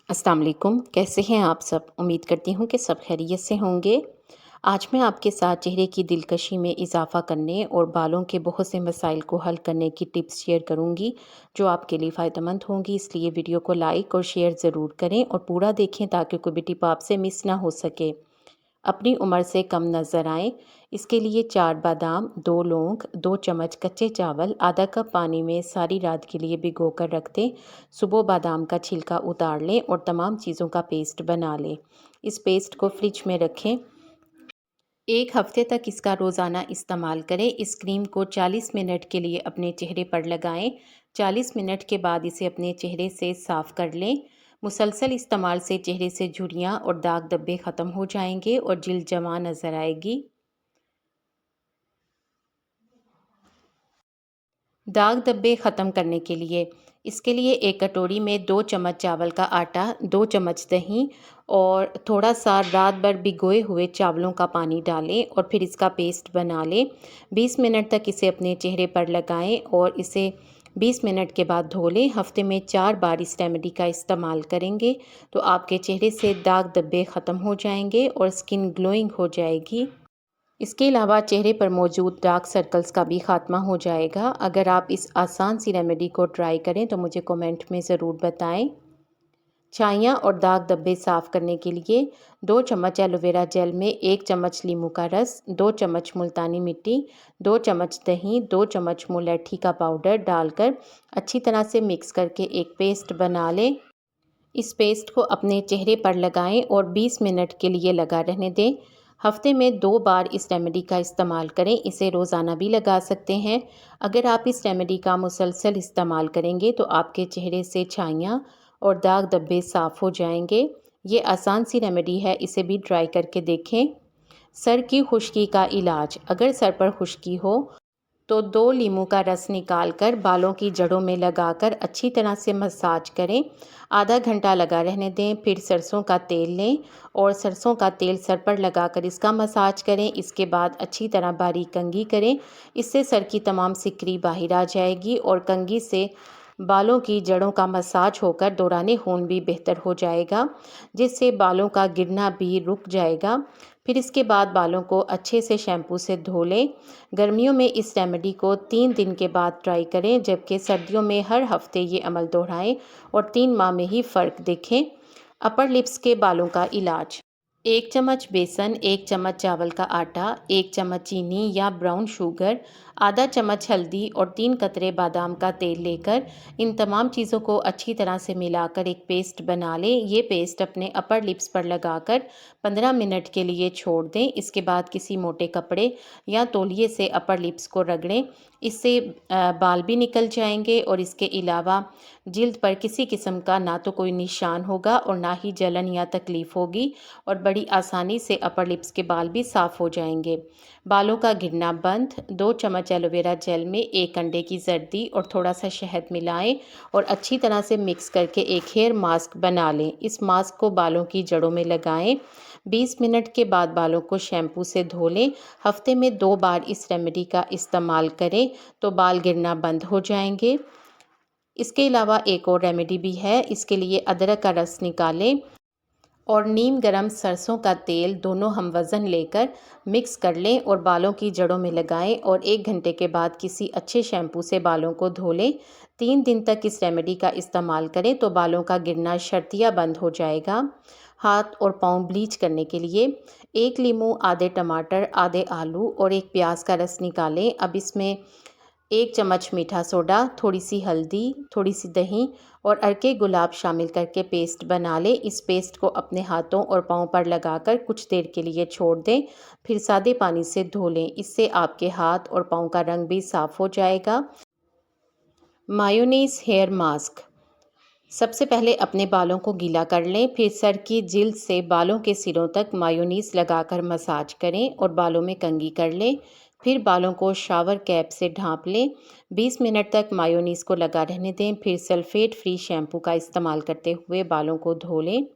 अस्सलाम वालेकुम, कैसे हैं आप सब? उम्मीद करती हूँ कि सब खैरियत से होंगे। आज मैं आपके साथ चेहरे की दिलकशी में इज़ाफ़ा करने और बालों के बहुत से मसाइल को हल करने की टिप्स शेयर करूँगी, जो आपके लिए फ़ायदेमंद होंगी। इसलिए वीडियो को लाइक और शेयर ज़रूर करें और पूरा देखें ताकि कोई भी टिप आपसे मिस ना हो सके। अपनी उम्र से कम नज़र आएँ, इसके लिए 4 बादाम, 2 लौंग, 2 चम्मच कच्चे चावल, आधा कप पानी में सारी रात के लिए भिगोकर रख दें। सुबह बादाम का छिलका उतार लें और तमाम चीज़ों का पेस्ट बना लें। इस पेस्ट को फ्रिज में रखें। 1 हफ्ते तक इसका रोज़ाना इस्तेमाल करें। इस क्रीम को 40 मिनट के लिए अपने चेहरे पर लगाएं। 40 मिनट के बाद इसे अपने चेहरे से साफ़ कर लें। मुसलसल इस्तेमाल से चेहरे से झुर्रियाँ और दाग धब्बे ख़त्म हो जाएंगे और जिल्द जवां नज़र आएगी। दाग धब्बे ख़त्म करने के लिए इसके लिए एक कटोरी में 2 चम्मच चावल का आटा, 2 चम्मच दही और थोड़ा सा रात भर भिगोए हुए चावलों का पानी डालें और फिर इसका पेस्ट बना लें। 20 मिनट तक इसे अपने चेहरे पर लगाएं और इसे 20 मिनट के बाद धो लें। हफ्ते में 4 बार इस रेमेडी का इस्तेमाल करेंगे तो आपके चेहरे से दाग धब्बे ख़त्म हो जाएंगे और स्किन ग्लोइंग हो जाएगी। इसके अलावा चेहरे पर मौजूद डार्क सर्कल्स का भी खात्मा हो जाएगा। अगर आप इस आसान सी रेमेडी को ट्राई करें तो मुझे कमेंट में ज़रूर बताएं। छाइयाँ और दाग धब्बे साफ़ करने के लिए 2 चम्मच एलोवेरा जेल में 1 चम्मच नींबू का रस, 2 चम्मच मुल्तानी मिट्टी, 2 चम्मच दही, 2 चम्मच मुलैठी का पाउडर डालकर अच्छी तरह से मिक्स करके एक पेस्ट बना लें। इस पेस्ट को अपने चेहरे पर लगाएं और 20 मिनट के लिए लगा रहने दें। हफ्ते में 2 बार इस रेमेडी का इस्तेमाल करें। इसे रोज़ाना भी लगा सकते हैं। अगर आप इस रेमेडी का मुसलसल इस्तेमाल करेंगे तो आपके चेहरे से छाइयाँ और दाग धब्बे साफ़ हो जाएंगे। ये आसान सी रेमेडी है, इसे भी ट्राई करके देखें। सर की खुश्की का इलाज। अगर सर पर खुश्की हो तो 2 नींबू का रस निकाल कर बालों की जड़ों में लगाकर अच्छी तरह से मसाज करें। आधा घंटा लगा रहने दें। फिर सरसों का तेल लें और सरसों का तेल सर पर लगाकर इसका मसाज करें। इसके बाद अच्छी तरह बारीक कंघी करें। इससे सर की तमाम सिकरी बाहर आ जाएगी और कंघी से बालों की जड़ों का मसाज होकर दौरान खून भी बेहतर हो जाएगा, जिससे बालों का गिरना भी रुक जाएगा। फिर इसके बाद बालों को अच्छे से शैम्पू से धो लें। गर्मियों में इस रेमेडी को 3 दिन के बाद ट्राई करें, जबकि सर्दियों में हर हफ्ते ये अमल दोहराएं और 3 माह में ही फ़र्क देखें। अपर लिप्स के बालों का इलाज। 1 चम्मच बेसन, 1 चम्मच चावल का आटा, 1 चम्मच चीनी या ब्राउन शुगर, आधा चम्मच हल्दी और 3 कतरे बादाम का तेल लेकर इन तमाम चीज़ों को अच्छी तरह से मिलाकर एक पेस्ट बना लें। ये पेस्ट अपने अपर लिप्स पर लगाकर 15 मिनट के लिए छोड़ दें। इसके बाद किसी मोटे कपड़े या तौलिए से अपर लिप्स को रगड़ें। इससे बाल भी निकल जाएंगे और इसके अलावा जिल्द पर किसी किस्म का ना तो कोई निशान होगा और ना ही जलन या तकलीफ़ होगी और बड़ी आसानी से अपर लिप्स के बाल भी साफ़ हो जाएंगे। बालों का गिरना बंद। 2 चम्मच एलोवेरा जेल में 1 अंडे की जर्दी और थोड़ा सा शहद मिलाएं और अच्छी तरह से मिक्स करके एक हेयर मास्क बना लें। इस मास्क को बालों की जड़ों में लगाएं। 20 मिनट के बाद बालों को शैम्पू से धो लें। हफ्ते में 2 बार इस रेमेडी का इस्तेमाल करें तो बाल गिरना बंद हो जाएंगे। इसके अलावा एक और रेमेडी भी है। इसके लिए अदरक का रस निकालें और नीम गरम सरसों का तेल दोनों हम वज़न लेकर मिक्स कर लें और बालों की जड़ों में लगाएं और 1 घंटे के बाद किसी अच्छे शैम्पू से बालों को धो लें। 3 दिन तक इस रेमेडी का इस्तेमाल करें तो बालों का गिरना शर्तिया बंद हो जाएगा। हाथ और पाँव ब्लीच करने के लिए 1 नींबू, आधे टमाटर, आधे आलू और 1 प्याज का रस निकालें। अब इसमें 1 चम्मच मीठा सोडा, थोड़ी सी हल्दी, थोड़ी सी दही और अर्के गुलाब शामिल करके पेस्ट बना लें। इस पेस्ट को अपने हाथों और पाँव पर लगाकर कुछ देर के लिए छोड़ दें, फिर सादे पानी से धो लें। इससे आपके हाथ और पाँव का रंग भी साफ़ हो जाएगा। Mayonnaise hair mask. सबसे पहले अपने बालों को गीला कर लें, फिर सर की जिल्द से बालों के सिरों तक मायोनीज़ लगाकर मसाज करें और बालों में कंघी कर लें। फिर बालों को शावर कैप से ढाँप लें। 20 मिनट तक मायोनीज़ को लगा रहने दें। फिर सल्फेट फ्री शैम्पू का इस्तेमाल करते हुए बालों को धो लें।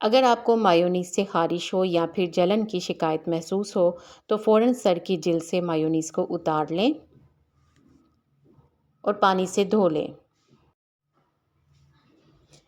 अगर आपको मायोनीज़ से ख़ारिश हो या फिर जलन की शिकायत महसूस हो तो फ़ौरन सर की जिल्द से मायोनीज़ को उतार लें और पानी से धो लें।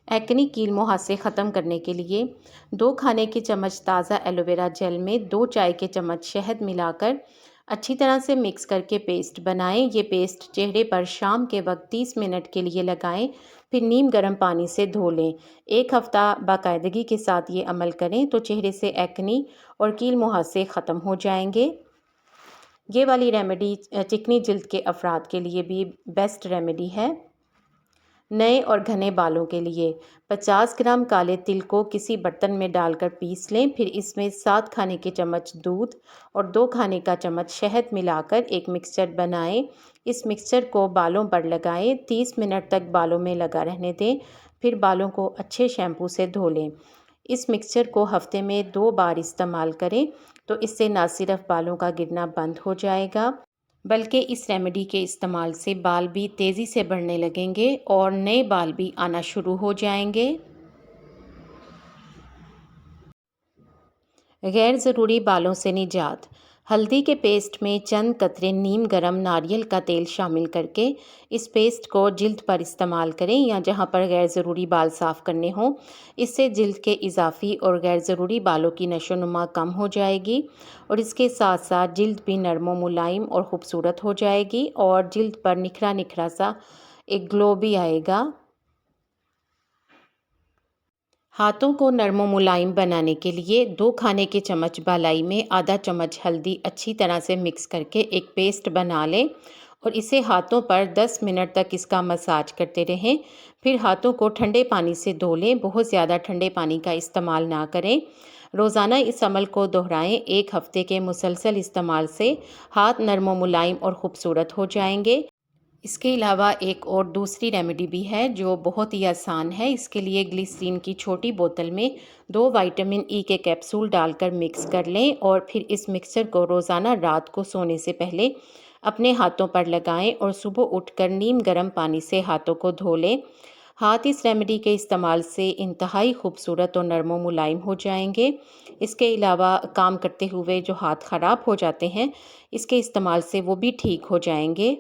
एक्ने कील मुहासे ख़त्म करने के लिए 2 खाने के चम्मच ताज़ा एलोवेरा जेल में 2 चाय के चम्मच शहद मिलाकर अच्छी तरह से मिक्स करके पेस्ट बनाएं। ये पेस्ट चेहरे पर शाम के वक्त 30 मिनट के लिए लगाएं, फिर नीम गर्म पानी से धो लें। 1 हफ्ता बाकायदगी के साथ ये अमल करें तो चेहरे से एक्ने और कील मुहासे ख़त्म हो जाएंगे। ये वाली रेमेडी चिकनी जिल्द के अफराद के लिए भी बेस्ट रेमेडी है। नए और घने बालों के लिए 50 ग्राम काले तिल को किसी बर्तन में डालकर पीस लें, फिर इसमें 7 खाने के चम्मच दूध और 2 खाने का चम्मच शहद मिलाकर एक मिक्सचर बनाएं। इस मिक्सचर को बालों पर लगाएं, 30 मिनट तक बालों में लगा रहने दें, फिर बालों को अच्छे शैम्पू से धो लें। इस मिक्सचर को हफ्ते में 2 बार इस्तेमाल करें तो इससे ना सिर्फ बालों का गिरना बंद हो जाएगा बल्कि इस रेमेडी के इस्तेमाल से बाल भी तेज़ी से बढ़ने लगेंगे और नए बाल भी आना शुरू हो जाएंगे। गैर ज़रूरी बालों से निजात। हल्दी के पेस्ट में चंद कतरे नीम गरम नारियल का तेल शामिल करके इस पेस्ट को जिल्द पर इस्तेमाल करें या जहां पर गैर ज़रूरी बाल साफ़ करने हों। इससे जिल्द के इजाफी और गैर ज़रूरी बालों की नशोनुमा कम हो जाएगी और इसके साथ साथ जिल्द भी नरम मुलायम और ख़ूबसूरत हो जाएगी और जिल्द पर निखरा निखरा सा एक ग्लो भी आएगा। हाथों को नरम मुलायम बनाने के लिए 2 खाने के चम्मच बालाई में आधा चम्मच हल्दी अच्छी तरह से मिक्स करके एक पेस्ट बना लें और इसे हाथों पर 10 मिनट तक इसका मसाज करते रहें। फिर हाथों को ठंडे पानी से धो लें, बहुत ज़्यादा ठंडे पानी का इस्तेमाल ना करें। रोज़ाना इस अमल को दोहराएं। 1 हफ्ते के मुसलसल इस्तेमाल से हाथ नरम मुलायम और ख़ूबसूरत हो जाएंगे। इसके अलावा एक और दूसरी रेमेडी भी है जो बहुत ही आसान है। इसके लिए ग्लिसरीन की छोटी बोतल में 2 विटामिन ई के कैप्सूल डालकर मिक्स कर लें और फिर इस मिक्सचर को रोज़ाना रात को सोने से पहले अपने हाथों पर लगाएं और सुबह उठकर नीम गर्म पानी से हाथों को धो लें। हाथ इस रेमेडी के इस्तेमाल से इंतहाई खूबसूरत और नरम मुलायम हो जाएंगे। इसके अलावा काम करते हुए जो हाथ ख़राब हो जाते हैं, इसके इस्तेमाल से वो भी ठीक हो जाएंगे।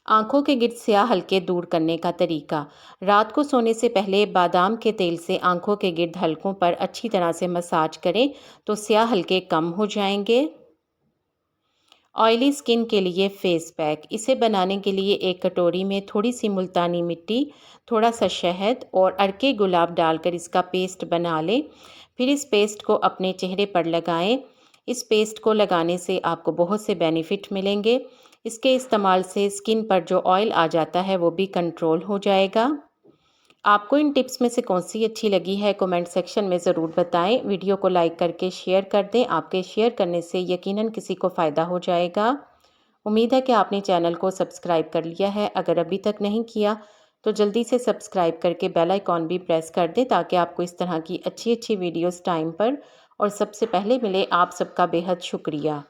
आंखों के गिर्द स्याह हल्के दूर करने का तरीका। रात को सोने से पहले बादाम के तेल से आंखों के गिर्द हलकों पर अच्छी तरह से मसाज करें तो स्याह हल्के कम हो जाएंगे। ऑयली स्किन के लिए फेस पैक। इसे बनाने के लिए एक कटोरी में थोड़ी सी मुल्तानी मिट्टी, थोड़ा सा शहद और अर्के गुलाब डालकर इसका पेस्ट बना लें। फिर इस पेस्ट को अपने चेहरे पर लगाएं। इस पेस्ट को लगाने से आपको बहुत से बेनिफिट मिलेंगे। इसके इस्तेमाल से स्किन पर जो ऑयल आ जाता है वो भी कंट्रोल हो जाएगा। आपको इन टिप्स में से कौन सी अच्छी लगी है कमेंट सेक्शन में ज़रूर बताएं। वीडियो को लाइक करके शेयर कर दें। आपके शेयर करने से यकीनन किसी को फ़ायदा हो जाएगा। उम्मीद है कि आपने चैनल को सब्सक्राइब कर लिया है। अगर अभी तक नहीं किया तो जल्दी से सब्सक्राइब करके बेल आइकॉन भी प्रेस कर दें ताकि आपको इस तरह की अच्छी अच्छी वीडियोस टाइम पर और सबसे पहले मिले। आप सबका बेहद शुक्रिया।